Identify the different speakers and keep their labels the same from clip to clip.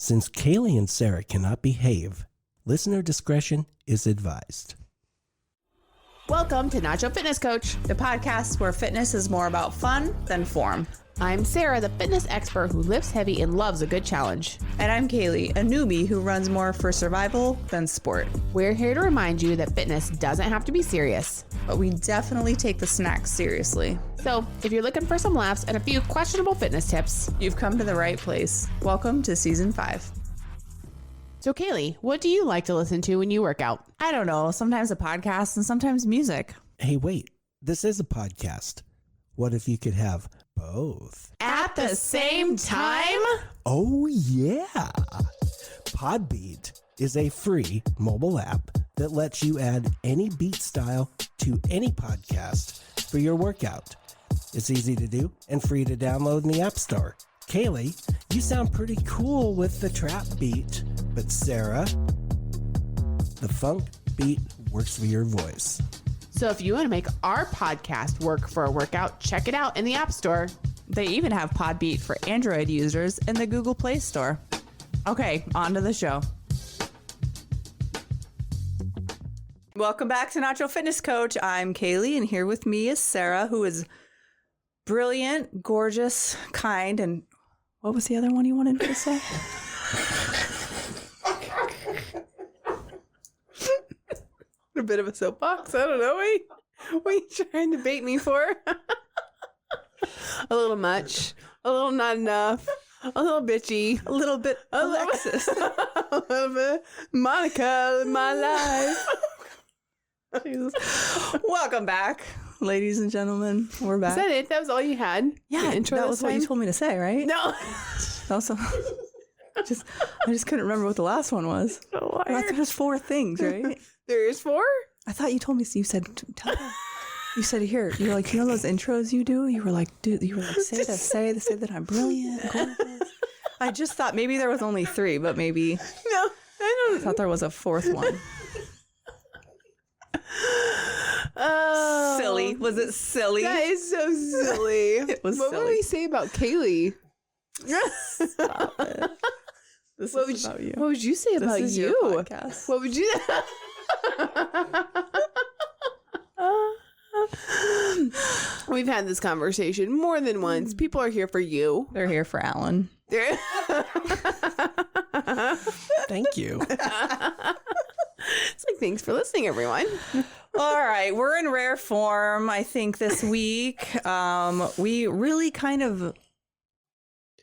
Speaker 1: Since Kaylee and Sarah cannot behave, listener discretion is advised.
Speaker 2: Welcome to Nacho Fitness Coach,
Speaker 3: the podcast where fitness is more about fun than form.
Speaker 2: I'm Sarah, the fitness expert who lifts heavy and loves a good challenge.
Speaker 3: And I'm Kaylee, a newbie who runs more for survival than sport.
Speaker 2: We're here to remind you that fitness doesn't have to be serious,
Speaker 3: but we definitely take the snacks seriously.
Speaker 2: So if you're looking for some laughs and a few questionable fitness tips,
Speaker 3: you've come to the right place. Welcome to season 5.
Speaker 2: So Kaylee, what do you like to listen to when you work out?
Speaker 3: I don't know, sometimes a podcast and sometimes music.
Speaker 1: Hey, wait, this is a podcast. What if you could have both?
Speaker 2: At the same time?
Speaker 1: Oh, yeah. Podbeat is a free mobile app that lets you add any beat style to any podcast for your workout. It's easy to do and free to download in the App Store. Kaylee, you sound pretty cool with the trap beat, but Sarah, the funk beat works for your voice.
Speaker 2: So if you want to make our podcast work for a workout, check it out in the App Store.
Speaker 3: They even have Podbeat for Android users in the Google Play Store. Okay, on to the show. Welcome back to Nacho Fitness Coach. I'm Kaylee, and here with me is Sarah, who is brilliant, gorgeous, kind, and what was the other one you wanted me to say?
Speaker 2: A bit of a soapbox. I don't know. What are you trying to bait me for? A little much. A little not enough. A little bitchy.
Speaker 3: A little bit Alexis.
Speaker 2: A little bit Monica in my life.
Speaker 3: Jesus. Welcome back, ladies and gentlemen. We're back.
Speaker 2: Is that it? That was all you had?
Speaker 3: Yeah,
Speaker 2: intro
Speaker 3: that was what you told me to say, right?
Speaker 2: No.
Speaker 3: That was I just couldn't remember what the last one was. I thought there was 4 things, right?
Speaker 2: There is 4?
Speaker 3: I thought you told me. You said, tell me. You said here. You're like, you know those intros you do? You were like, dude. You were like, say that I'm brilliant. Gorgeous. I just thought maybe there was only 3, but maybe.
Speaker 2: No, I
Speaker 3: thought there was a 4th one.
Speaker 2: Oh,
Speaker 3: silly. Was it silly?
Speaker 2: That is so silly.
Speaker 3: It was
Speaker 2: what
Speaker 3: silly.
Speaker 2: What would we say about Kaylee?
Speaker 3: Stop it. This is about you.
Speaker 2: What would you say about
Speaker 3: this is
Speaker 2: you?
Speaker 3: Your podcast.
Speaker 2: What would you? We've had this conversation more than once. People are here for you.
Speaker 3: They're here for Alan.
Speaker 1: Thank you.
Speaker 2: It's like, thanks for listening, everyone.
Speaker 3: All right, we're in rare form, I think, this week. We really kind of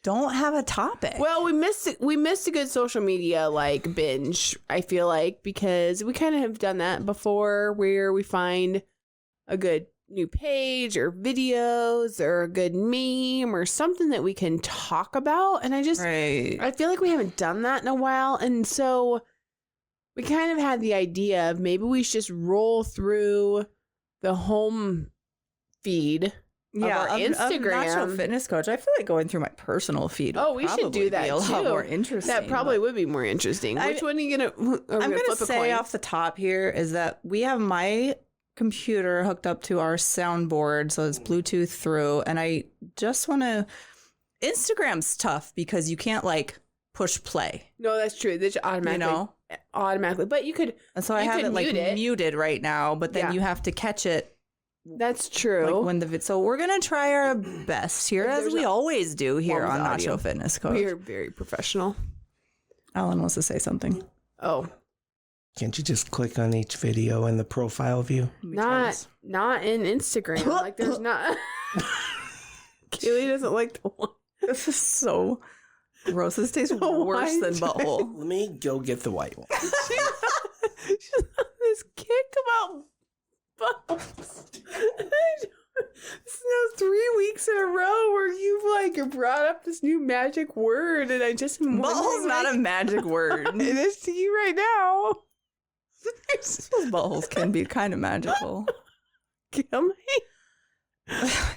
Speaker 3: don't have a topic.
Speaker 2: Well, we missed a good social media like binge, I feel like, because we kind of have done that before, where we find a good new page or videos or a good meme or something that we can talk about. And I feel like we haven't done that in a while. And so we kind of had the idea of maybe we should just roll through the home feed of our Instagram.
Speaker 3: Nacho Fitness Coach. I feel like going through my personal feed.
Speaker 2: Oh, we should do that
Speaker 3: be a
Speaker 2: too.
Speaker 3: lot more interesting.
Speaker 2: That probably would be more interesting. Which one are you gonna? I'm gonna
Speaker 3: say off the top here is that we have my computer hooked up to our soundboard, so it's Bluetooth through, and I just want to. Instagram's tough because you can't like push play.
Speaker 2: No, that's true. That's automatically, but you could.
Speaker 3: And so I have it like muted right now, but then you have to catch it.
Speaker 2: That's true.
Speaker 3: Like when so we're gonna try our best here, as we always do here on Nacho Fitness Coach.
Speaker 2: We are very professional.
Speaker 3: Alan wants to say something.
Speaker 2: Oh,
Speaker 1: Can't you just click on each video in the profile view?
Speaker 2: not in Instagram. Like there's not. Kaylee doesn't like the one.
Speaker 3: This is so gross. This tastes worse than butthole.
Speaker 1: Let me go get the white one.
Speaker 2: She's on this kick about butts. This is now 3 weeks in a row where you've like brought up this new magic word, and I just am
Speaker 3: butthole's not a magic word.
Speaker 2: It is to you right now.
Speaker 3: Those buttholes can be kind of magical.
Speaker 2: Kill me.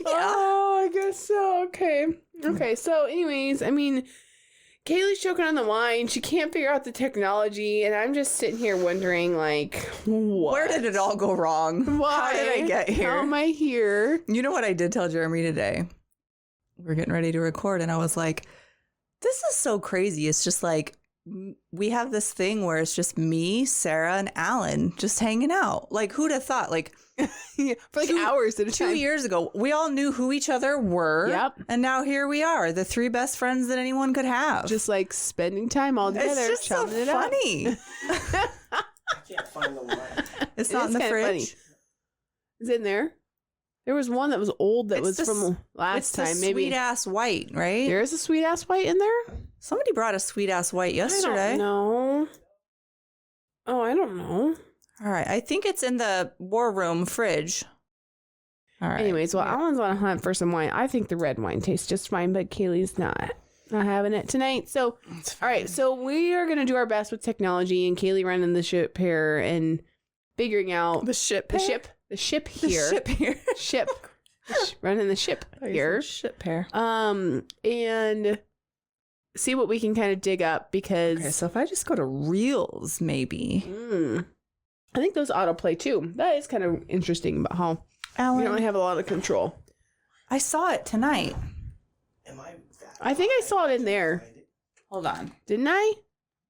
Speaker 2: Oh, I guess so. Okay. So, anyways, I mean, Kaylee's choking on the wine. She can't figure out the technology, and I'm just sitting here wondering, like, what?
Speaker 3: Where did it all go wrong?
Speaker 2: Why?
Speaker 3: How did I get here?
Speaker 2: How am I here?
Speaker 3: You know what I did tell Jeremy today? We were getting ready to record, and I was like, This is so crazy. It's just like we have this thing where it's just me, Sarah, and Alan just hanging out. Like, who'd have thought? Like,
Speaker 2: for like hours at a time.
Speaker 3: 2 years ago, we all knew who each other were.
Speaker 2: Yep.
Speaker 3: And now here we are, the three best friends that anyone could have.
Speaker 2: Just like spending time all together.
Speaker 3: It's just so funny.
Speaker 1: I can't find the wine.
Speaker 3: It's not in the fridge.
Speaker 2: Funny. Is it in there? There was one that was old that was from last time. Maybe
Speaker 3: sweet ass white, right?
Speaker 2: There is a sweet ass white in there.
Speaker 3: Somebody brought a sweet ass white yesterday.
Speaker 2: No. Oh, I don't know.
Speaker 3: All right, I think it's in the war room fridge. All right.
Speaker 2: Anyways, well, Alan's on a hunt for some wine. I think the red wine tastes just fine, but Kaylee's not having it tonight. So, all right, so we are gonna do our best with technology, and Kaylee running the ship here and figuring out
Speaker 3: the ship
Speaker 2: here. Running the ship here.
Speaker 3: Ship pair.
Speaker 2: And see what we can kind of dig up because.
Speaker 3: Okay, so if I just go to Reels, maybe.
Speaker 2: I think those autoplay too. That is kind of interesting about how
Speaker 3: Alan,
Speaker 2: we don't have a lot of control.
Speaker 3: I saw it tonight.
Speaker 2: I think I saw it in there.
Speaker 3: Hold on.
Speaker 2: Didn't I?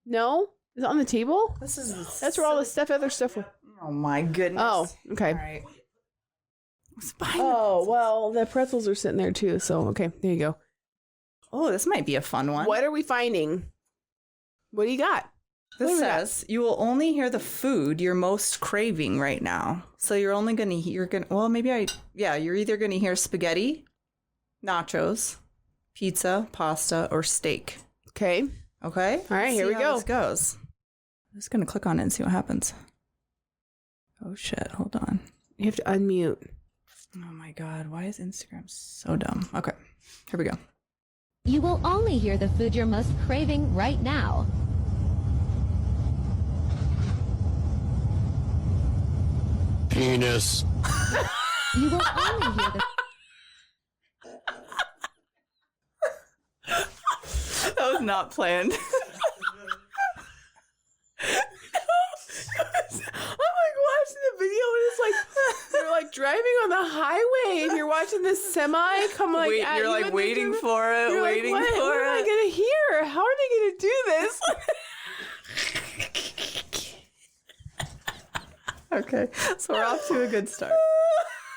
Speaker 2: No? Is it on the table? That's where all the other stuff was.
Speaker 3: Oh my goodness.
Speaker 2: Oh, okay.
Speaker 3: All right.
Speaker 2: Oh, well, the pretzels are sitting there too. So, okay, there you go.
Speaker 3: Oh, this might be a fun one.
Speaker 2: What are we finding? What do you got?
Speaker 3: This says you will only hear the food you're most craving right now. So you're only going to you're either going to hear spaghetti, nachos, pizza, pasta, or steak.
Speaker 2: Okay.
Speaker 3: Okay.
Speaker 2: All right, here we go.
Speaker 3: This goes. I'm just going to click on it and see what happens. Oh shit, hold on.
Speaker 2: You have to unmute.
Speaker 3: Oh my God, why is Instagram so dumb? Okay, here we go.
Speaker 4: You will only hear the food you're most craving right now.
Speaker 5: Penis.
Speaker 4: You will only hear the...
Speaker 3: That was not planned.
Speaker 2: Watching the video and it's like they're like driving on the highway and you're watching this semi come like at
Speaker 3: you're
Speaker 2: you
Speaker 3: like
Speaker 2: and
Speaker 3: waiting
Speaker 2: they're
Speaker 3: for it,
Speaker 2: you're
Speaker 3: waiting
Speaker 2: like,
Speaker 3: for
Speaker 2: what am I
Speaker 3: it.
Speaker 2: gonna hear? How are they gonna do this?
Speaker 3: Okay, so we're off to a good start.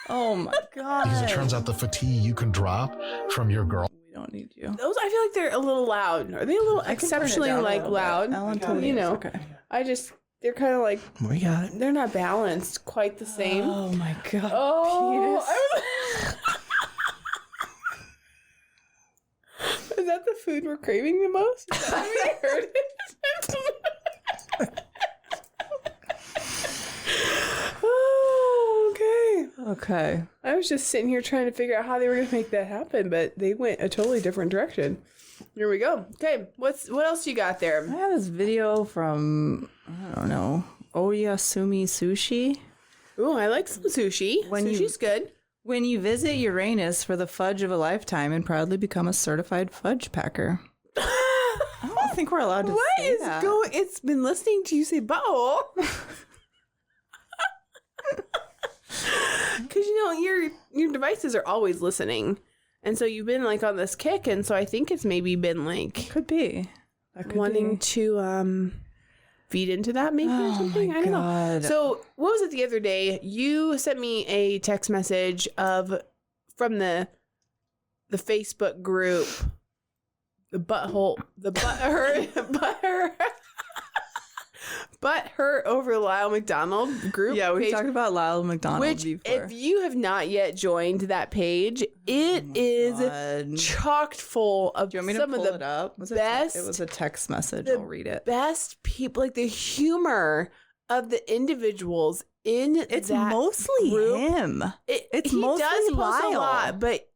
Speaker 3: Oh my God.
Speaker 5: Because it turns out the fatigue you can drop from your girl.
Speaker 3: We don't need you.
Speaker 2: Those I feel like they're a little loud. Are they a little exceptionally like loud? You know,
Speaker 3: okay.
Speaker 2: They're kind of like
Speaker 1: We got it.
Speaker 2: they're not balanced quite the same.
Speaker 3: Oh my God.
Speaker 2: Oh,
Speaker 3: Penis.
Speaker 2: Is that the food we're craving the most? Is that how we heard it? Oh, okay.
Speaker 3: Okay.
Speaker 2: I was just sitting here trying to figure out how they were going to make that happen, but they went a totally different direction. Here we go. Okay, what else you got
Speaker 3: I
Speaker 2: there?
Speaker 3: have this video from, I don't know, Oyasumi Sushi.
Speaker 2: Ooh, I like some sushi. Sushi's good.
Speaker 3: When you visit Uranus for the fudge of a lifetime and proudly become a certified fudge packer. I don't think we're allowed to
Speaker 2: What
Speaker 3: say
Speaker 2: is
Speaker 3: that.
Speaker 2: going? It's been listening to you say butthole. Because your devices are always listening, and so you've been like on this kick, and so I think it's maybe been like
Speaker 3: Could be. That could
Speaker 2: wanting
Speaker 3: be.
Speaker 2: to feed into that maybe or something. I don't know. So what was it the other day? You sent me a text message from the Facebook group, the butthurt over Lyle McDonald group.
Speaker 3: Yeah, we
Speaker 2: page,
Speaker 3: talked about Lyle McDonald
Speaker 2: which
Speaker 3: before.
Speaker 2: if you have not yet joined that page, it is
Speaker 3: God.
Speaker 2: chocked full of
Speaker 3: Do you want me to
Speaker 2: some
Speaker 3: pull
Speaker 2: of the
Speaker 3: it up?
Speaker 2: best.
Speaker 3: It was a text message.
Speaker 2: the
Speaker 3: I'll read it.
Speaker 2: best people, like the humor of the individuals in
Speaker 3: It's
Speaker 2: that
Speaker 3: mostly
Speaker 2: group.
Speaker 3: him.
Speaker 2: He
Speaker 3: mostly
Speaker 2: does post a
Speaker 3: Lyle.
Speaker 2: lot, but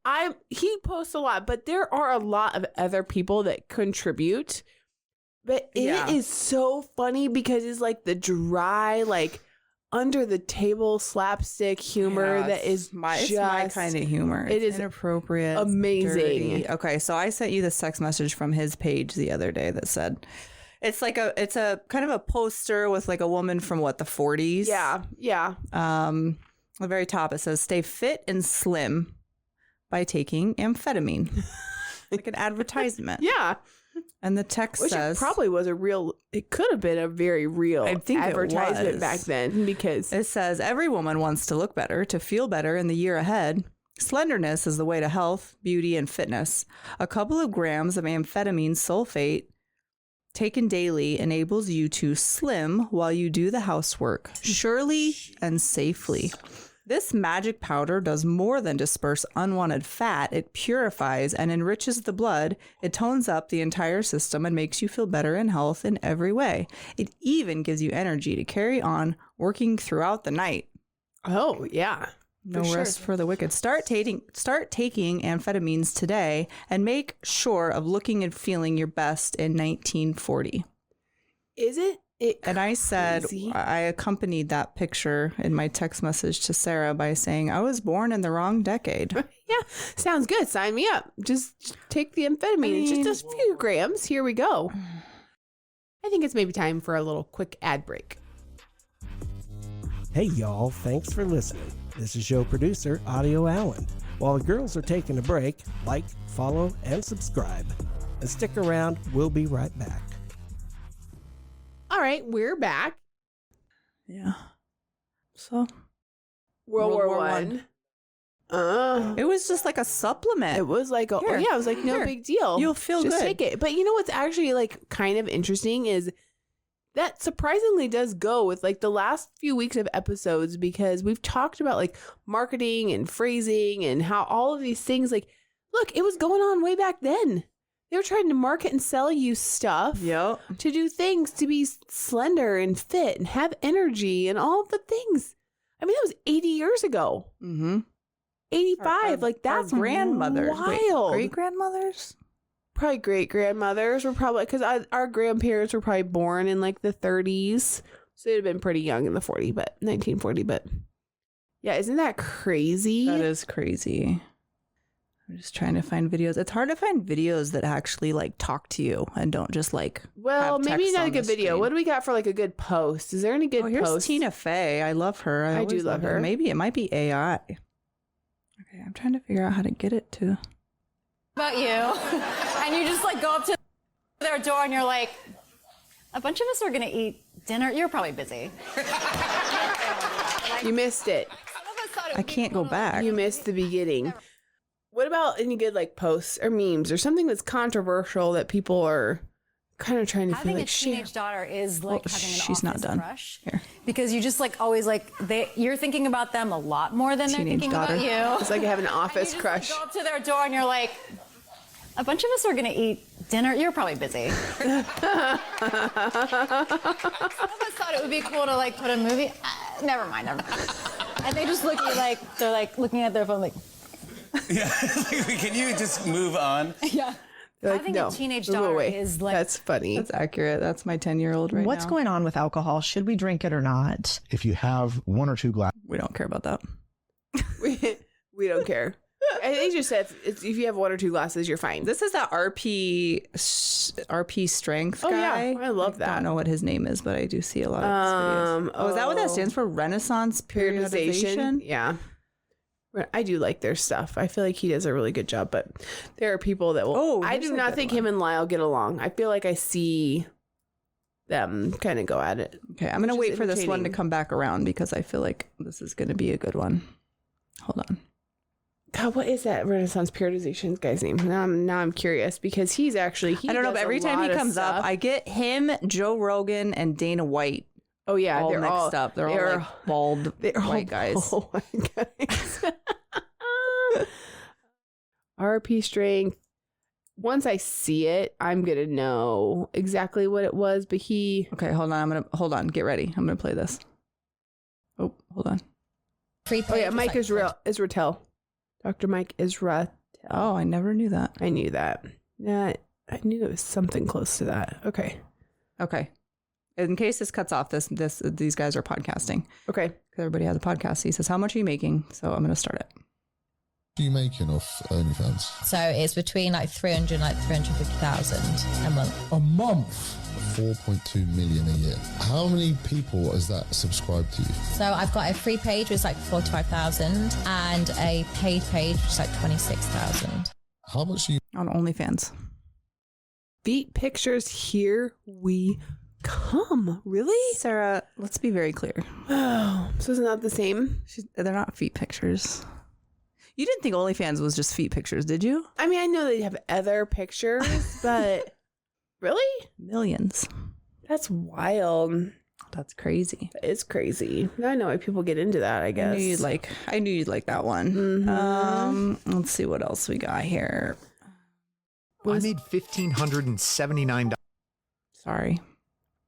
Speaker 2: he posts a lot, but there are a lot of other people that contribute. But it is so funny because it's like the dry, like under the table slapstick humor that is
Speaker 3: it's my kind of humor.
Speaker 2: It
Speaker 3: It's
Speaker 2: is
Speaker 3: inappropriate, it's
Speaker 2: amazing.
Speaker 3: dirty. Okay, so I sent you this text message from his page the other day that said, it's a kind of a poster with like a woman from the 40s.
Speaker 2: Yeah.
Speaker 3: At the very top it says, "Stay fit and slim by taking amphetamine." Like an advertisement.
Speaker 2: Yeah.
Speaker 3: And the text
Speaker 2: Which
Speaker 3: says...
Speaker 2: it probably was it could have been a very real
Speaker 3: I think
Speaker 2: advertisement
Speaker 3: it
Speaker 2: back then, because
Speaker 3: it says, every woman wants to look better, to feel better in the year ahead. Slenderness is the way to health, beauty, and fitness. A couple of grams of amphetamine sulfate taken daily enables you to slim while you do the housework, surely and safely. This magic powder does more than disperse unwanted fat. It purifies and enriches the blood. It tones up the entire system and makes you feel better in health in every way. It even gives you energy to carry on working throughout the night.
Speaker 2: oh yeah,
Speaker 3: No rest for the wicked. Start taking amphetamines today and make sure of looking and feeling your best in 1940.
Speaker 2: Is it?
Speaker 3: And I said,
Speaker 2: Crazy.
Speaker 3: I accompanied that picture in my text message to Sarah by saying, I was born in the wrong decade.
Speaker 2: Yeah, sounds good. Sign me up. Just take the amphetamine. It's just a few grams. Here we go. I think it's maybe time for a little quick ad break.
Speaker 1: Hey y'all, thanks for listening. This is show producer Audio Allen. While the girls are taking a break, like, follow, and subscribe. And stick around, we'll be right back.
Speaker 2: All right, we're back.
Speaker 3: Yeah. So
Speaker 2: World
Speaker 3: World
Speaker 2: War
Speaker 3: War
Speaker 2: One.
Speaker 3: it was just like a supplement.
Speaker 2: It was like,
Speaker 3: Here.
Speaker 2: it was like no
Speaker 3: Here.
Speaker 2: big deal.
Speaker 3: You'll feel
Speaker 2: Just
Speaker 3: good.
Speaker 2: take it. But you know what's actually like kind of interesting is that surprisingly does go with like the last few weeks of episodes, because we've talked about like marketing and phrasing and how all of these things, like, look, it was going on way back then. They were trying to market and sell you stuff
Speaker 3: Yep.
Speaker 2: to do things to be slender and fit and have energy and all the things. I mean, that was 80 years ago.
Speaker 3: Mm-hmm.
Speaker 2: 85. Like, that's
Speaker 3: our grandmothers.
Speaker 2: wild.
Speaker 3: Great grandmothers?
Speaker 2: Probably great grandmothers were probably, because our grandparents were probably born in like the 30s. So they'd have been pretty young in the 1940. But yeah, isn't that crazy?
Speaker 3: That is crazy. I'm just trying to find videos. It's hard to find videos that actually like talk to you and don't just like.
Speaker 2: Well,
Speaker 3: have
Speaker 2: maybe
Speaker 3: text
Speaker 2: not a
Speaker 3: on
Speaker 2: good
Speaker 3: the
Speaker 2: video.
Speaker 3: screen.
Speaker 2: What do we got for like a good post? Is there any good
Speaker 3: Here's
Speaker 2: posts?
Speaker 3: Tina Fey. I love her.
Speaker 2: I do
Speaker 3: always
Speaker 2: love her.
Speaker 3: Maybe it might be AI. Okay, I'm trying to figure out how to get it to.
Speaker 6: About you, and you just like go up to their door and you're like, a bunch of us are gonna eat dinner. You're probably busy.
Speaker 2: You missed it.
Speaker 3: I can't go back.
Speaker 2: You missed the beginning. What about any good like posts or memes or something that's controversial that people are kind of trying to feel
Speaker 6: Having
Speaker 2: like
Speaker 6: a teenage daughter is like having an
Speaker 3: she's not
Speaker 6: office
Speaker 3: done.
Speaker 6: crush.
Speaker 3: Here.
Speaker 6: Because you just like always like you're thinking about them a lot more than they're
Speaker 3: Teenage
Speaker 6: thinking
Speaker 3: daughter.
Speaker 6: about you.
Speaker 2: It's like having an
Speaker 6: And you
Speaker 2: office
Speaker 6: just,
Speaker 2: crush.
Speaker 6: Like, go up to their door and you're like, a bunch of us are gonna eat dinner. You're probably busy. Some of us thought it would be cool to like put a movie. Never mind. And they just look at you like they're like looking at their phone like.
Speaker 7: Yeah, can you just move on?
Speaker 6: Yeah.
Speaker 2: They're like,
Speaker 6: Having
Speaker 2: no,
Speaker 6: a teenage
Speaker 2: move
Speaker 6: daughter
Speaker 2: away.
Speaker 6: is like.
Speaker 2: That's funny.
Speaker 3: That's accurate. That's my 10-year-old right
Speaker 8: What's
Speaker 3: now.
Speaker 8: going on with alcohol? Should we drink it or not?
Speaker 5: If you have one or two glasses,
Speaker 3: We don't care about that.
Speaker 2: we don't care. I think just said if you have one or two glasses, you're fine.
Speaker 3: This is that RP strength
Speaker 2: Oh,
Speaker 3: guy.
Speaker 2: yeah. I love that.
Speaker 3: I don't know what his name is, but I do see a lot of his videos. Is that what that stands for? Renaissance periodization?
Speaker 2: Yeah. I do like their stuff. I feel like he does a really good job, but there are people that will.
Speaker 3: Oh,
Speaker 2: I
Speaker 3: here's
Speaker 2: do
Speaker 3: a
Speaker 2: not
Speaker 3: good
Speaker 2: think
Speaker 3: one.
Speaker 2: him and Lyle get along. I feel like I see them kind of go at it.
Speaker 3: Okay, I'm going to
Speaker 2: Which is
Speaker 3: wait for this one to
Speaker 2: entertaining.
Speaker 3: come back around because I feel like this is going to be a good one. Hold on.
Speaker 2: God, what is that Renaissance periodization guy's name? Now I'm curious because he's actually.
Speaker 3: I don't know,
Speaker 2: does
Speaker 3: but
Speaker 2: a
Speaker 3: every time he
Speaker 2: lot of
Speaker 3: comes up,
Speaker 2: stuff.
Speaker 3: I get him, Joe Rogan, and Dana White
Speaker 2: Oh yeah,
Speaker 3: all
Speaker 2: they're
Speaker 3: mixed
Speaker 2: all
Speaker 3: up. They're all like bald
Speaker 2: they're all
Speaker 3: white guys.
Speaker 2: bald white guys. RP strength. Once I see it, I'm gonna know exactly what it was. But he.
Speaker 3: Okay, hold on. Hold on. Get ready. I'm gonna play this. Oh, hold on.
Speaker 2: Oh yeah, Mike Israel. Dr. Mike Israel.
Speaker 3: Oh, I never knew that.
Speaker 2: I knew that. Yeah, I knew it was something close to that. Okay.
Speaker 3: Okay. In case this cuts off, these guys are podcasting.
Speaker 2: Okay.
Speaker 3: Because everybody has a podcast. He says, "How much are you making?" So I'm gonna start it.
Speaker 9: What are you making off OnlyFans?
Speaker 10: So it's between like 300 and like 350,000 a month.
Speaker 9: A month? 4.2 million a year. How many people has that subscribed to you?
Speaker 10: So I've got a free page which is like 45,000 and a paid page which is like 26,000.
Speaker 9: How much are you
Speaker 3: On OnlyFans.
Speaker 2: feet pictures. Here we come. Really?
Speaker 3: Sarah, let's be very clear.
Speaker 2: Oh, so it's not the same?
Speaker 3: They're not feet pictures. You didn't think OnlyFans was just feet pictures, did you?
Speaker 2: I mean, I know they have other pictures, but really?
Speaker 3: Millions.
Speaker 2: That's wild.
Speaker 3: That's crazy.
Speaker 2: That is crazy. I know why people get into that, I guess.
Speaker 3: I knew you'd like that one.
Speaker 2: Mm-hmm.
Speaker 3: Let's see what else we got here.
Speaker 11: I made $1,579.
Speaker 2: Sorry.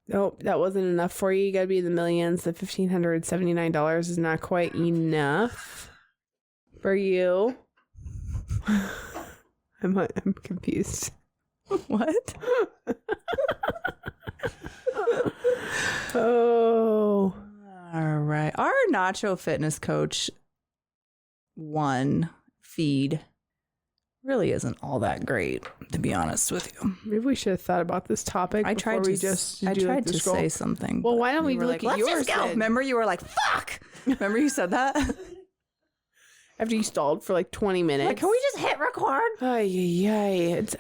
Speaker 2: Nope, that wasn't enough for you. You got to be in the millions. The $1,579 is not quite enough for you. I'm confused.
Speaker 3: What?
Speaker 2: Oh.
Speaker 3: All right. Our Nacho Fitness Coach 1 feed really isn't all that great, to be honest with you.
Speaker 2: Maybe we should have thought about this topic.
Speaker 3: I tried to say something.
Speaker 2: Well, why don't we look
Speaker 3: like,
Speaker 2: at
Speaker 3: let's
Speaker 2: yours?
Speaker 3: just go. Remember, you were like, "Fuck." Remember, you said that
Speaker 2: after you stalled for like 20 minutes.
Speaker 3: Like, can we just hit record?
Speaker 2: It's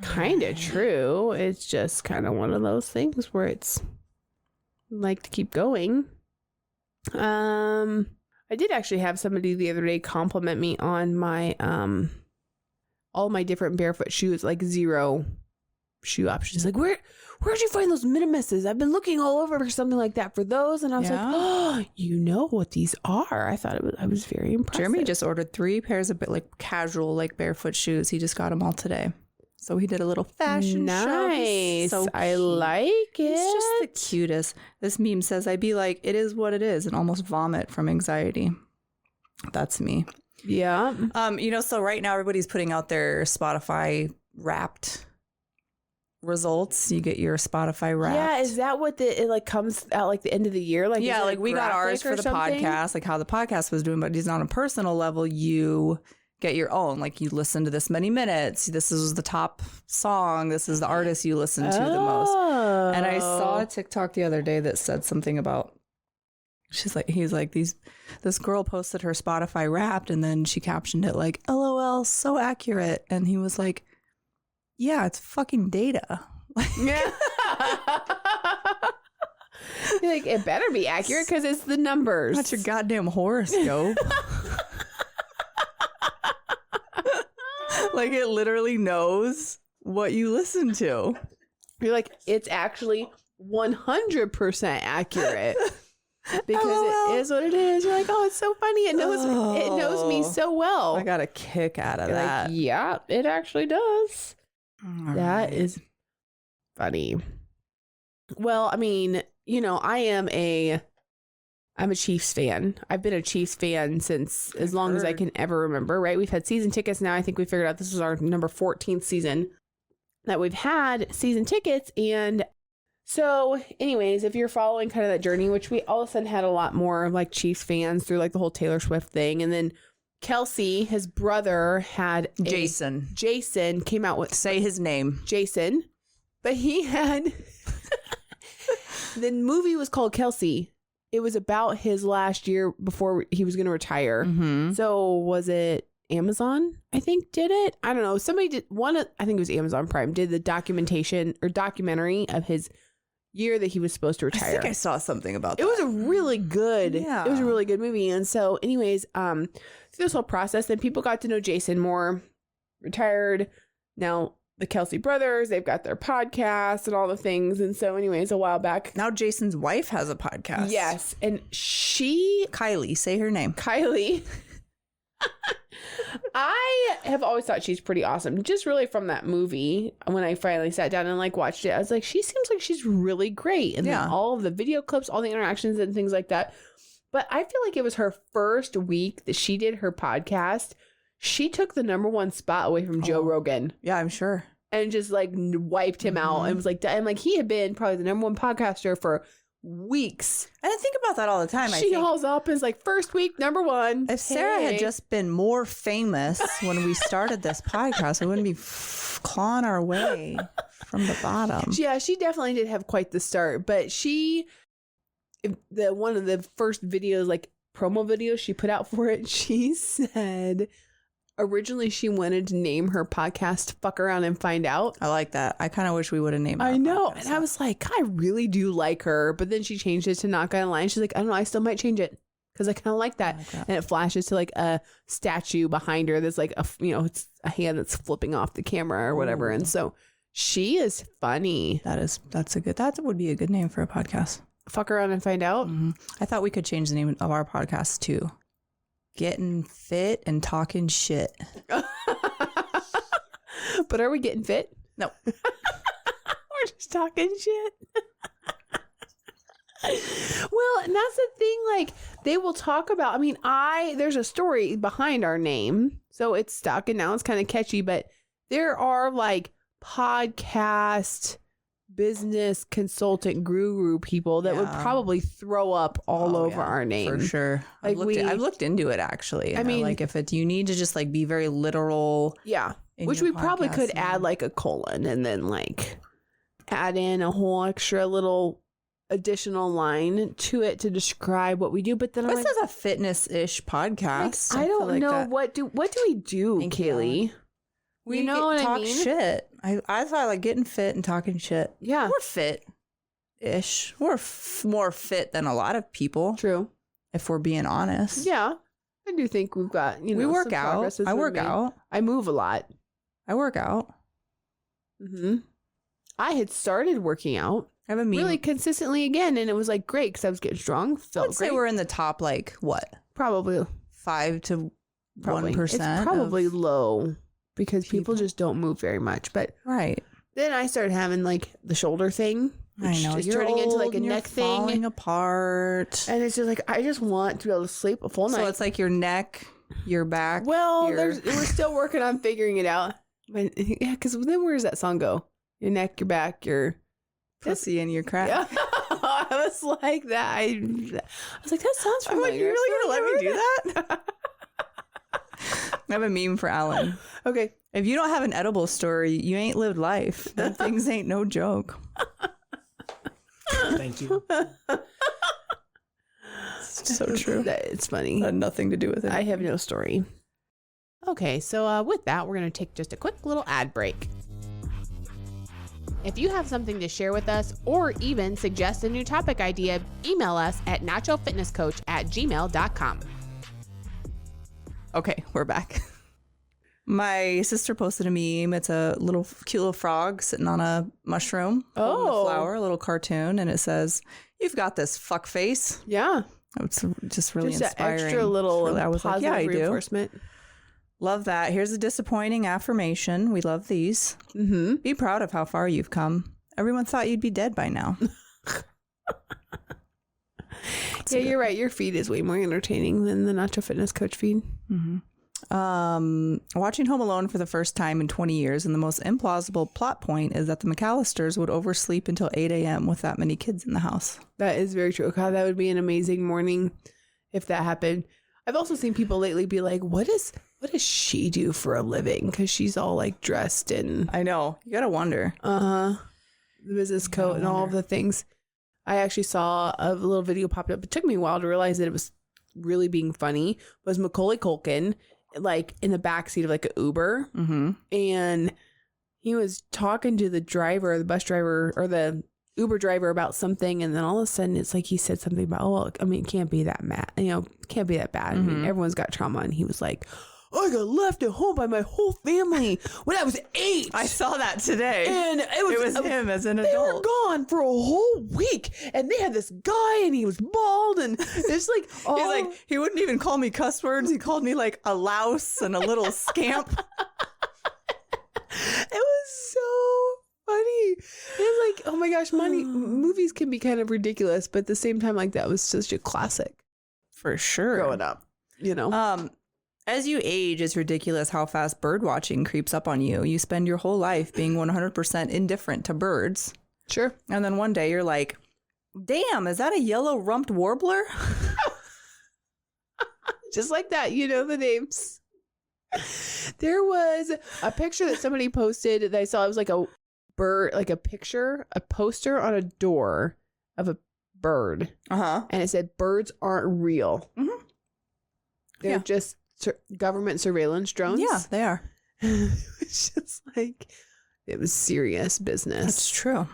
Speaker 2: kind of true. It's just kind of one of those things where it's like to keep going. I did actually have somebody the other day compliment me on my all my different barefoot shoes, like 0 shoe options. Like, where'd you find those minimuses? I've been looking all over for something like that for those. And I was like, oh, you know what these are. I thought I was very impressed.
Speaker 3: Jeremy just ordered 3 pairs of like casual, like barefoot shoes. He just got them all today. So he did a little fashion show.
Speaker 2: Nice.
Speaker 3: So
Speaker 2: I like it.
Speaker 3: He's just the cutest. This meme says, I'd be like, it is what it is, and almost vomit from anxiety. That's me.
Speaker 2: Yeah.
Speaker 3: So right now everybody's putting out their Spotify Wrapped results. You get your Spotify Wrapped.
Speaker 2: Yeah, is that what it like comes out like the end of the year? Like,
Speaker 3: yeah, like we got ours for the podcast, like how the podcast was doing, but it's on a personal level. You get your own, like you listen to this many minutes. This is the top song. This is the artist you listen to the most. And I saw a TikTok the other day that said something about, this girl posted her Spotify Wrapped, and then she captioned it like, LOL, so accurate. And he was like, yeah, it's fucking data.
Speaker 2: Yeah. Like, it better be accurate because it's the numbers.
Speaker 3: That's your goddamn horoscope. Like, it literally knows what you listen to.
Speaker 2: You're like, it's actually 100% accurate. Because it is what it is. You're like, oh, it's so funny. It knows me so well.
Speaker 3: I got a kick out of
Speaker 2: You're
Speaker 3: that.
Speaker 2: like, yeah, it actually does. That is funny. Well, I mean, I'm a Chiefs fan. I've been a Chiefs fan since as long as I can ever remember, right? We've had season tickets now. I think we figured out this was our number 14th season that we've had season tickets. And so anyways, if you're following kind of that journey, which we all of a sudden had a lot more like Chiefs fans through like the whole Taylor Swift thing. And then Kelsey, his brother, had Jason came out with,
Speaker 3: say his name,
Speaker 2: Jason, but he had the movie was called Kelsey. It was about his last year before he was going to retire.
Speaker 3: Mm-hmm.
Speaker 2: So was it Amazon? I think did it. I don't know. Somebody did one. I think it was Amazon Prime did the documentary of his year that he was supposed to retire.
Speaker 3: I think I saw something about that.
Speaker 2: It was a really good.
Speaker 3: Yeah.
Speaker 2: It was a really good movie. And so, anyways, through this whole process, then people got to know Jason more. Retired. Now the Kelsey brothers, they've got their podcast and all the things. And so, anyways, a while back,
Speaker 3: now Jason's wife has a podcast.
Speaker 2: Yes, and
Speaker 3: Kylie, say her name.
Speaker 2: Kylie. I have always thought she's pretty awesome. Just really from that movie, when I finally sat down and like watched it, I was like, she seems like she's really great. And then all of the video clips, all the interactions and things like that. But I feel like it was her first week that she did her podcast. She took the number 1 spot away from Joe Rogan.
Speaker 3: Yeah, I'm sure.
Speaker 2: And just like wiped him out and was like, and like he had been probably the number 1 podcaster for weeks.
Speaker 3: And I think about that all the time.
Speaker 2: She hauls up as like first week number 1.
Speaker 3: If Sarah had just been more famous when we started this podcast, we wouldn't be clawing our way from the bottom.
Speaker 2: Yeah, she definitely did have quite the start, but one of the first videos, like promo videos she put out for it, she said, originally she wanted to name her podcast Fuck Around and Find Out.
Speaker 3: I like that. I kind of wish we would have named it.
Speaker 2: I know. And I was like, I really do like her. But then she changed it to Not Gonna Lie. And she's like, I don't know, I still might change it because I kind of like that. And it flashes to like a statue behind her that's like, it's a hand that's flipping off the camera or whatever. And so she is funny.
Speaker 3: That would be a good name for a podcast.
Speaker 2: Fuck Around and Find Out.
Speaker 3: Mm-hmm. I thought we could change the name of our podcast to Getting Fit and Talking Shit.
Speaker 2: But are we getting fit?
Speaker 3: No.
Speaker 2: We're just talking shit. Well, and that's the thing, like, they will talk about, there's a story behind our name, so it's stuck, and now it's kind of catchy, but there are, like, podcast business consultant guru people that would probably throw up all over our name.
Speaker 3: For sure.
Speaker 2: Like
Speaker 3: I've looked into it, actually. Like, if you need to just, like, be very literal.
Speaker 2: Yeah. Which we probably could add, like, a colon and then, like, add in a whole extra little additional line to it to describe what we do. But then
Speaker 3: this is a fitness-ish podcast.
Speaker 2: Like, I don't know what do we do, Kaylee?
Speaker 3: We talk shit. I thought like getting fit and talking shit.
Speaker 2: Yeah,
Speaker 3: we're fit-ish. We're more fit than a lot of people.
Speaker 2: True,
Speaker 3: if we're being honest.
Speaker 2: Yeah, I do think we've got
Speaker 3: we work out. I work out.
Speaker 2: I move a lot.
Speaker 3: I work out.
Speaker 2: Mm-hmm. I had started working out.
Speaker 3: I have a meme.
Speaker 2: Really consistently again, and it was like great because I was getting strong.
Speaker 3: I would say we're in the top, like what?
Speaker 2: Probably
Speaker 3: 5 to 1%.
Speaker 2: It's probably low because people just don't move very much. But then I started having like the shoulder thing.
Speaker 3: I know
Speaker 2: it's turning into like a neck thing,
Speaker 3: falling apart,
Speaker 2: and it's just like I just want to be able to sleep a full night.
Speaker 3: So it's like your neck, your back.
Speaker 2: Well, we're still working on figuring it out. But, yeah, because then where does that song go? Your neck, your back, your
Speaker 3: pussy, and your crack.
Speaker 2: Yeah. I was like that. I was like, that sounds familiar.
Speaker 3: Like, you're really gonna let me do that? I have a meme for Alan.
Speaker 2: Okay.
Speaker 3: If you don't have an edible story, you ain't lived life. Them things ain't no joke.
Speaker 1: Thank you.
Speaker 3: It's so true.
Speaker 2: It's funny.
Speaker 3: It had nothing to do with it.
Speaker 2: I have no story. Okay, so with that, we're going to take just a quick little ad break. If you have something to share with us or even suggest a new topic idea, email us at nachofitnesscoach@gmail.com.
Speaker 3: Okay, we're back. My sister posted a meme. It's a cute little frog sitting on a mushroom. Holding a flower, a little cartoon, and it says, "You've got this fuck face."
Speaker 2: Yeah.
Speaker 3: It's just really
Speaker 2: just
Speaker 3: inspiring.
Speaker 2: Just extra little
Speaker 3: I was
Speaker 2: positive
Speaker 3: like, yeah, I
Speaker 2: reinforcement.
Speaker 3: do. Love that. Here's a disappointing affirmation. We love these.
Speaker 2: Mm-hmm.
Speaker 3: Be proud of how far you've come. Everyone thought you'd be dead by now.
Speaker 2: Yeah, you're right. Your feed is way more entertaining than the Nacho Fitness Coach feed.
Speaker 3: Mm-hmm. Watching Home Alone for the first time in 20 years, and the most implausible plot point is that the McAllisters would oversleep until 8 a.m. with that many kids in the house.
Speaker 2: That is very true. God, that would be an amazing morning if that happened. I've also seen people lately be like, what does she do for a living? Because she's all like dressed in.
Speaker 3: I know. You gotta wonder.
Speaker 2: The business coat and all of the things. I actually saw a little video popped up. It took me a while to realize that it was really being funny. Was Macaulay Culkin like in the backseat of like an Uber, and he was talking to the driver, the bus driver or the Uber driver about something, and then all of a sudden it's like he said something about, oh, well, I mean, it can't be that bad, can't be that bad. I mean, everyone's got trauma, and he was like, I got left at home by my whole family when I was 8.
Speaker 3: I saw that today.
Speaker 2: And it was
Speaker 3: him as an adult.
Speaker 2: They were gone for a whole week, and they had this guy, and he was bald, and it's like, oh.
Speaker 3: He's like, he wouldn't even call me cuss words. He called me like a louse and a little scamp.
Speaker 2: It was so funny. It's like, oh my gosh, movies can be kind of ridiculous, but at the same time, like, that was such a classic.
Speaker 3: For sure.
Speaker 2: Growing up,
Speaker 3: As you age, it's ridiculous how fast bird watching creeps up on you. You spend your whole life being 100% indifferent to birds.
Speaker 2: Sure.
Speaker 3: And then one day you're like, damn, is that a yellow-rumped warbler?
Speaker 2: Just like that, you know the names. There was a picture that somebody posted that I saw. It was like a bird, like a poster on a door of a bird. And it said, birds aren't real. They're just government surveillance drones.
Speaker 3: Yeah, they are.
Speaker 2: It's just like, it was serious business.
Speaker 3: That's true.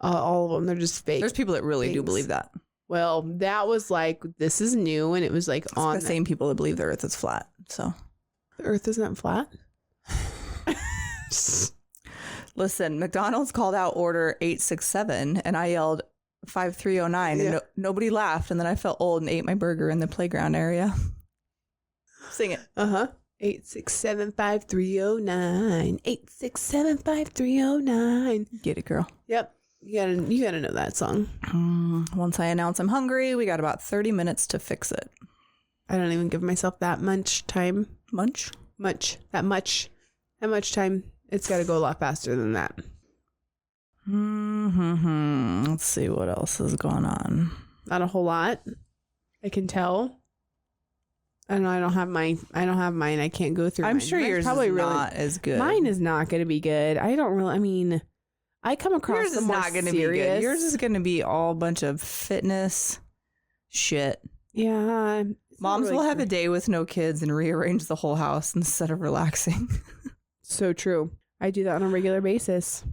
Speaker 2: All of them, they're just fake.
Speaker 3: There's people that really do believe that.
Speaker 2: Well, that was like, this is new, and it was like
Speaker 3: It's
Speaker 2: on
Speaker 3: the same people that believe the Earth is flat. So
Speaker 2: the Earth isn't flat.
Speaker 3: Listen, McDonald's called out order 867, and I yelled 5309, and nobody laughed. And then I felt old and ate my burger in the playground area. Sing it.
Speaker 2: 8675309. 8675309.
Speaker 3: Get it, girl.
Speaker 2: Yep. You gotta know that song.
Speaker 3: Once I announce I'm hungry, we got about 30 minutes to fix it.
Speaker 2: I don't even give myself that much time. That much time. It's got to go a lot faster than that.
Speaker 3: Let's see what else is going on.
Speaker 2: Not a whole lot. I can tell. I know I don't have mine. I can't go through.
Speaker 3: I'm
Speaker 2: mine.
Speaker 3: sure
Speaker 2: Mine's
Speaker 3: yours
Speaker 2: probably
Speaker 3: is
Speaker 2: really,
Speaker 3: not as good.
Speaker 2: Mine is not going to be good. I mean, I come across
Speaker 3: yours
Speaker 2: the
Speaker 3: is
Speaker 2: more
Speaker 3: not going to be
Speaker 2: serious.
Speaker 3: good. Yours is going to be all a bunch of fitness shit.
Speaker 2: Yeah.
Speaker 3: Moms will have a day with no kids and rearrange the whole house instead of relaxing.
Speaker 2: So true. I do that on a regular basis.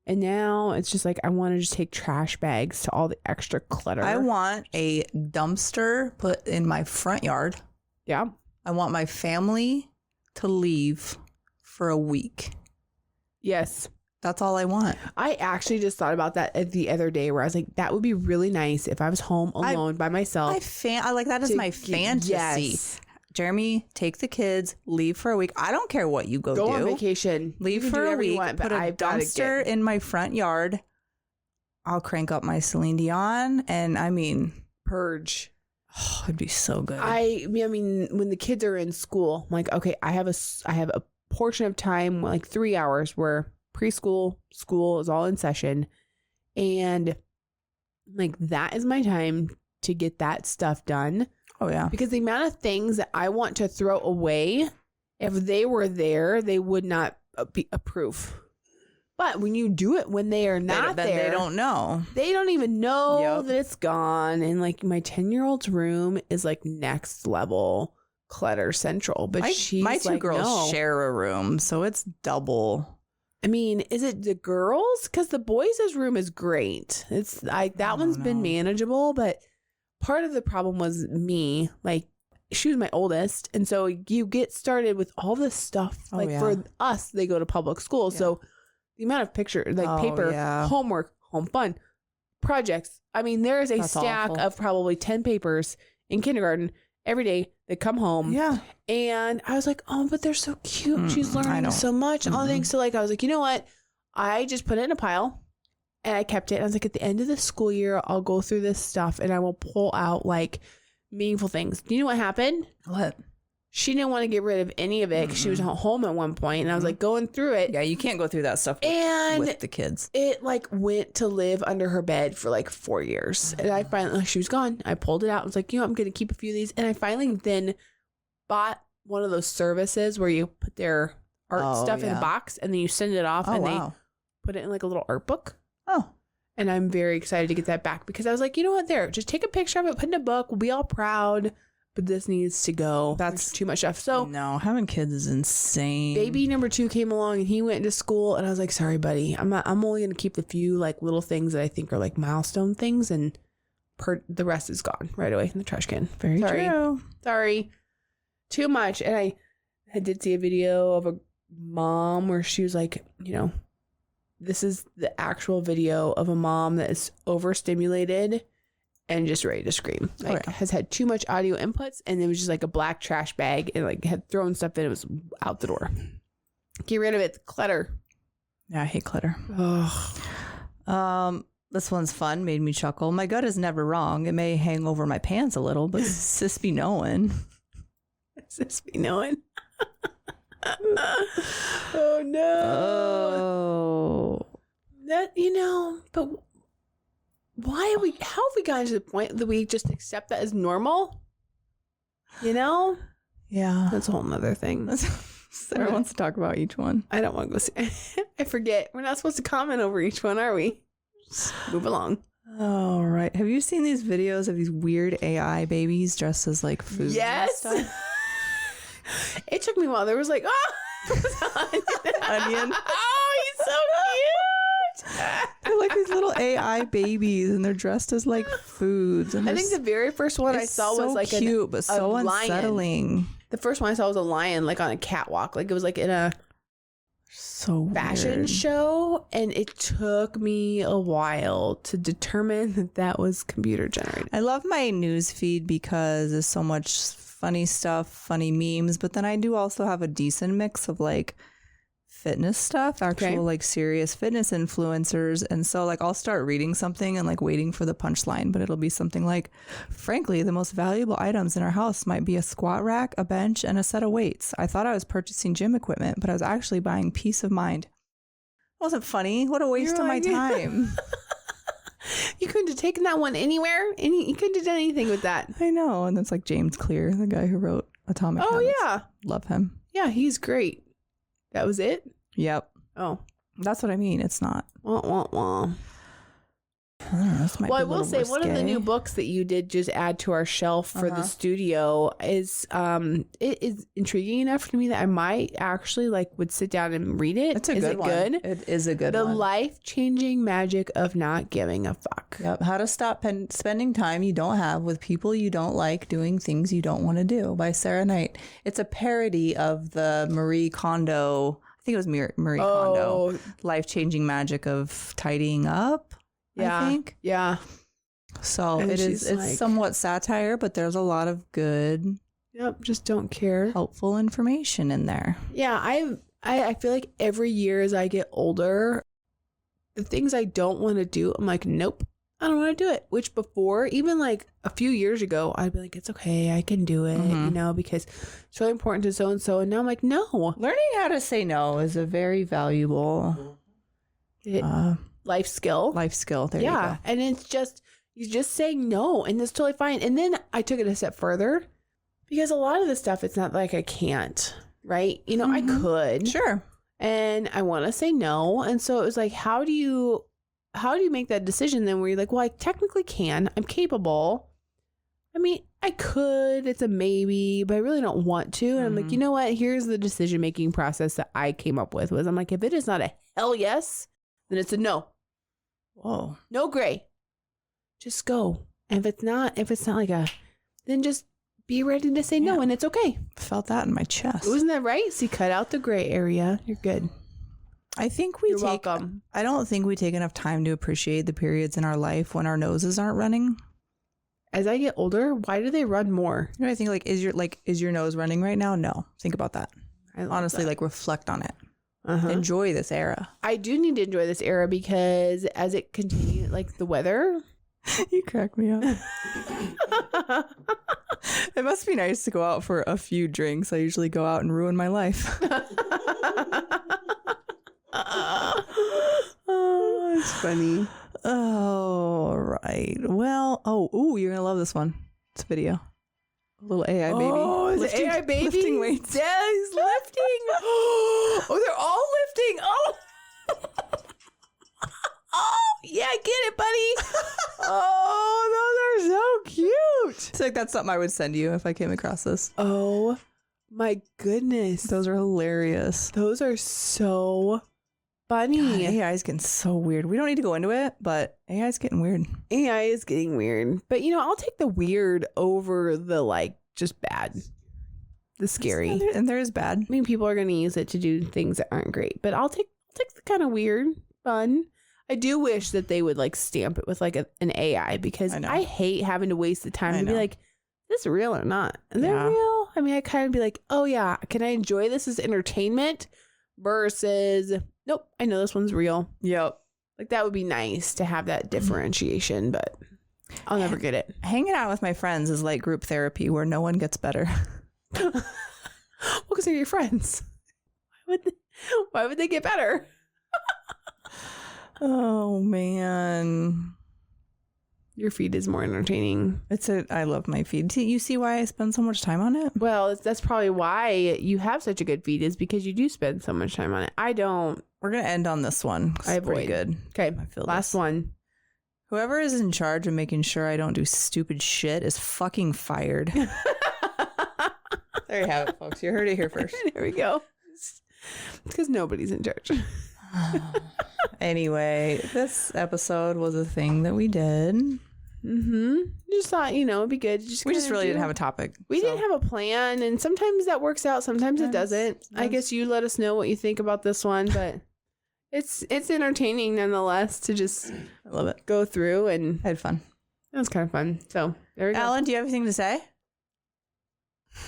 Speaker 2: And now it's just like, I want to just take trash bags to all the extra clutter.
Speaker 3: I want a dumpster put in my front yard.
Speaker 2: Yeah.
Speaker 3: I want my family to leave for a week.
Speaker 2: Yes.
Speaker 3: That's all I want.
Speaker 2: I actually just thought about that the other day where I was like, that would be really nice if I was home alone by myself.
Speaker 3: I like that is my fantasy.
Speaker 2: Yes.
Speaker 3: Jeremy, take the kids, leave for a week. I don't care what you go do.
Speaker 2: On vacation.
Speaker 3: Leave for a week. Put a dumpster in my front yard. I'll crank up my Celine Dion, and I mean,
Speaker 2: purge.
Speaker 3: Oh, it'd be so good.
Speaker 2: I mean, when the kids are in school, I'm like, okay, I have a portion of time, like 3 hours, where preschool, school is all in session, and like that is my time to get that stuff done.
Speaker 3: Oh, yeah.
Speaker 2: Because the amount of things that I want to throw away, if they were there, they would not approve. But when you do it when they are not there,
Speaker 3: they don't know.
Speaker 2: They don't even know that it's gone. And like my 10-year-old's room is like next level clutter central. But my
Speaker 3: two girls share a room, so it's double.
Speaker 2: I mean, is it the girls? Because the boys' room is great. It's like that one's been manageable, but part of the problem was me. Like, she was my oldest, and so you get started with all this stuff. For us, they go to public school, so the amount of paper, homework, home fun, projects. I mean, there is a stack of probably 10 papers in kindergarten every day that come home.
Speaker 3: Yeah.
Speaker 2: And I was like, oh, but they're so cute. She's learning so much and all the things. So like, I was like, you know what? I just put it in a pile and I kept it. And I was like, at the end of the school year, I'll go through this stuff and I will pull out like meaningful things. Do you know what happened?
Speaker 3: What?
Speaker 2: She didn't want to get rid of any of it because she was home at one point, and I was like going through it.
Speaker 3: Yeah, you can't go through that stuff with the kids.
Speaker 2: It like went to live under her bed for like 4 years, and I finally, she was gone. I pulled it out. I was like, you know, I'm going to keep a few of these, and I finally then bought one of those services where you put their art stuff in a box, and then you send it off, and they put it in like a little art book.
Speaker 3: Oh.
Speaker 2: And I'm very excited to get that back because I was like, you know what, there, just take a picture of it, put it in a book. We'll be all proud. But this needs to go. That's too much stuff. So
Speaker 3: no, having kids is insane.
Speaker 2: Baby number 2 came along and he went to school, and I was like, sorry, buddy. I'm only going to keep the few like little things that I think are like milestone things, and the rest is gone right away in the trash can.
Speaker 3: Very true.
Speaker 2: Sorry. Too much. And I did see a video of a mom where she was like, you know, this is the actual video of a mom that is overstimulated and just ready to scream. Like, has had too much audio inputs, and it was just like a black trash bag, and like had thrown stuff in. It was out the door. Get rid of it. Clutter.
Speaker 3: Yeah, I hate clutter.
Speaker 2: Ugh.
Speaker 3: This one's fun. Made me chuckle. My gut is never wrong. It may hang over my pants a little, but sis be knowing.
Speaker 2: Sis be knowing. Oh no.
Speaker 3: Oh.
Speaker 2: That, you know, but how have we gotten to the point that we just accept that as normal? You know?
Speaker 3: Yeah.
Speaker 2: That's a whole nother thing.
Speaker 3: Sarah wants to talk about each one.
Speaker 2: I don't want to go see. I forget. We're not supposed to comment over each one, are we? Just move along.
Speaker 3: All right. Have you seen these videos of these weird AI babies dressed as like food?
Speaker 2: Yes.
Speaker 3: And stuff?
Speaker 2: It took me a while. There was like,
Speaker 3: Onion.
Speaker 2: Oh, he's so cute.
Speaker 3: They're like these little AI babies, and they're dressed as like foods. And
Speaker 2: I think the very first one I saw was like
Speaker 3: cute, but so unsettling.
Speaker 2: The first one I saw was a lion, like on a catwalk, like it was like in a fashion show, and it took me a while to determine that that was computer generated.
Speaker 3: I love my news feed because there's so much funny stuff, funny memes, but then I do also have a decent mix of like fitness stuff, actual like serious fitness influencers. And so like I'll start reading something and like waiting for the punchline, but it'll be something like, frankly, the most valuable items in our house might be a squat rack, a bench, and a set of weights. I thought I was purchasing gym equipment, but I was actually buying peace of mind. It wasn't funny. What a waste of my time.
Speaker 2: You couldn't have taken that one anywhere. You couldn't have done anything with that.
Speaker 3: I know. And it's like James Clear, the guy who wrote Atomic Habits.
Speaker 2: Yeah.
Speaker 3: Love him.
Speaker 2: Yeah, he's great. That was it?
Speaker 3: Yep.
Speaker 2: Oh.
Speaker 3: That's what I mean. It's not.
Speaker 2: Wah, wah, wah. Well, I will say one of the new books that you did just add to our shelf for the studio is it is intriguing enough to me that I might actually would sit down and read it.
Speaker 3: It's a good one. It is a good one.
Speaker 2: The life-changing magic of not giving a fuck.
Speaker 3: Yep. How to stop spending time you don't have with people you don't like doing things you don't want to do by Sarah Knight. It's a parody of the Marie Kondo. I think it was Marie Kondo. Life-changing magic of tidying up.
Speaker 2: Yeah.
Speaker 3: I think.
Speaker 2: Yeah.
Speaker 3: So it's somewhat satire, but there's a lot of good.
Speaker 2: Yep. Just don't care.
Speaker 3: Helpful information in there.
Speaker 2: Yeah. I feel like every year as I get older, the things I don't want to do, I'm like, nope, I don't want to do it. Which before, even like a few years ago, I'd be like, it's okay, I can do it, because it's really important to so-and-so. And now I'm like, no.
Speaker 3: Learning how to say no is a very valuable
Speaker 2: life skill. There you go. And it's just, you just say no, and it's totally fine. And then I took it a step further because a lot of the stuff, it's not like I can't, right? I could.
Speaker 3: Sure.
Speaker 2: And I want to say no. And so it was like, how do you make that decision then where you're like, well, I technically can, I'm capable. I mean, I could, it's a maybe, but I really don't want to. And I'm like, you know what? Here's the decision-making process that I came up with was I'm like, if it is not a hell yes, then it's a no.
Speaker 3: Whoa.
Speaker 2: No gray. Just go. And if it's not like then just be ready to say no, and it's okay.
Speaker 3: Felt that in my chest.
Speaker 2: Wasn't that right? So you cut out the gray area. You're good.
Speaker 3: I think
Speaker 2: You're welcome.
Speaker 3: I don't think we take enough time to appreciate the periods in our life when our noses aren't running.
Speaker 2: As I get older, why do they run more?
Speaker 3: I think is your nose running right now? No. Think about that. Honestly, reflect on it. Enjoy this era.
Speaker 2: I do need to enjoy this era because as it continues, the weather.
Speaker 3: You crack me up. It must be nice to go out for a few drinks. I usually go out and ruin my life.
Speaker 2: Oh, it's funny.
Speaker 3: Oh, right. Well, you're going to love this one. It's a video. A little AI baby.
Speaker 2: Oh, is it AI baby?
Speaker 3: Lifting weights.
Speaker 2: Yeah, he's lifting. Oh, they're all lifting. Oh. Oh, yeah, get it, buddy. Oh, those are so cute.
Speaker 3: It's that's something I would send you if I came across this.
Speaker 2: Oh, my goodness.
Speaker 3: Those are hilarious.
Speaker 2: Those are so funny.
Speaker 3: God, AI is getting so weird. We don't need to go into it, but AI is getting weird.
Speaker 2: AI is getting weird. But, I'll take the weird over the, just bad. The scary.
Speaker 3: And there is bad.
Speaker 2: I mean, people are going to use it to do things that aren't great. But I'll take the kind of weird, fun. I do wish that they would, stamp it with, an AI. Because I hate having to waste the time to be like, is this real or not? Is that real? I mean, I kind of be like, oh, yeah. Can I enjoy this as entertainment? Versus, nope, I know this one's real.
Speaker 3: Yep.
Speaker 2: That would be nice to have that differentiation, but I'll never get it.
Speaker 3: Hanging out with my friends is like group therapy where no one gets better.
Speaker 2: Well, because they're your friends. Why would they get better?
Speaker 3: Oh, man.
Speaker 2: Your feed is more entertaining.
Speaker 3: I love my feed. You see why I spend so much time on it?
Speaker 2: Well, that's probably why you have such a good feed is because you do spend so much time on it. I don't.
Speaker 3: We're going to end on this one.
Speaker 2: I avoid.
Speaker 3: Pretty good.
Speaker 2: Okay. Last one.
Speaker 3: Whoever is in charge of making sure I don't do stupid shit is fucking fired. There you have it, folks. You heard it here first.
Speaker 2: There we go. Because nobody's in charge.
Speaker 3: Anyway, this episode was a thing that we did.
Speaker 2: Just thought, it'd be good.
Speaker 3: We just really didn't have a topic.
Speaker 2: We didn't have a plan, and sometimes that works out, sometimes it doesn't. I guess you let us know what you think about this one, but it's entertaining nonetheless to just
Speaker 3: I love it.
Speaker 2: Go through, and
Speaker 3: I had fun.
Speaker 2: It was kind of fun. So there we go.
Speaker 3: Alan, do you have anything to say?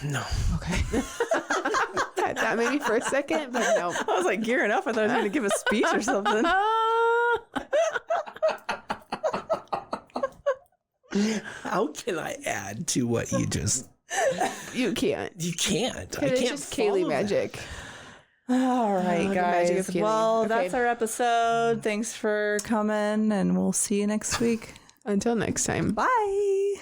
Speaker 1: No.
Speaker 3: Okay.
Speaker 2: That maybe for a second, but no.
Speaker 3: I was like gearing up. I thought I was going to give a speech or something.
Speaker 1: How can I add to what you just...
Speaker 2: You can't.
Speaker 1: You can't. I
Speaker 2: It's
Speaker 1: can't
Speaker 2: just Kaylee magic.
Speaker 3: All right,
Speaker 2: the
Speaker 3: guys.
Speaker 2: magic of Kaylee.
Speaker 3: Well,
Speaker 2: Okay.
Speaker 3: that's our episode. Thanks for coming, and we'll see you next week.
Speaker 2: Until next time.
Speaker 3: Bye.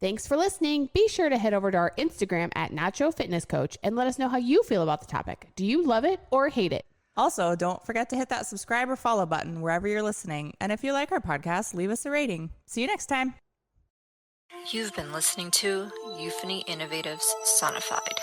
Speaker 12: Thanks for listening. Be sure to head over to our Instagram at Nacho Fitness Coach and let us know how you feel about the topic. Do you love it or hate it?
Speaker 3: Also, don't forget to hit that subscribe or follow button wherever you're listening. And if you like our podcast, leave us a rating. See you next time.
Speaker 13: You've been listening to Euphony Innovatives Sonified.